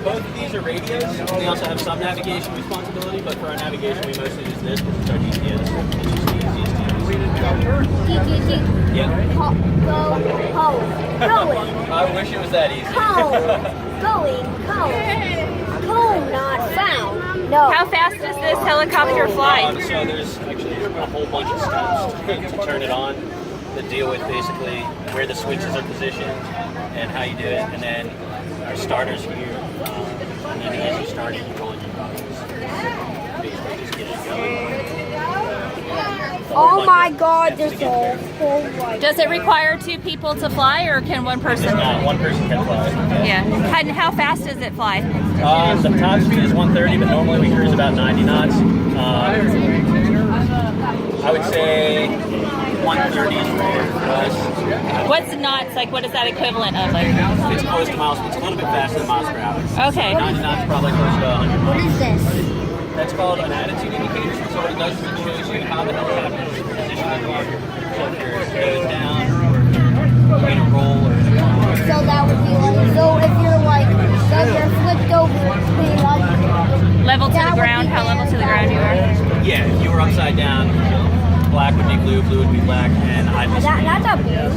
Both of these are radios. They also have some navigation responsibility, but for our navigation, we mostly use this because it's our GPS. It's just the easiest to use. Yeah. Go, going. I wish it was that easy. Going, home not found. No. How fast does this helicopter fly? So there's actually a whole bunch of steps to turn it on that deal with basically where the switches are positioned and how you do it. And then our starters here. And then as you start it, you roll your buttons. Basically just get it going. Oh my God, there's a whole like. Does it require 2 people to fly, or can one person? One person can fly. Yeah. And how fast does it fly? The top speed is 130, but normally we cruise about 90 knots. I would say 130 is rare for us. What's knots? Like, what is that equivalent of? Like, It's close to miles. It's a little bit faster than miles per hour. okay. 90 knots probably close to 100 miles. What is this? That's called an attitude indicator. So what it does is it shows you how the helicopter is positioned in the air. So if you're going down or in a roll or in a climb. So that would be like, so if you're like, so you're flipped over, be like, Level to the ground? How level to the ground you are? Yeah, if you were upside down, black would be blue, blue would be black, and I'd be that's a blue.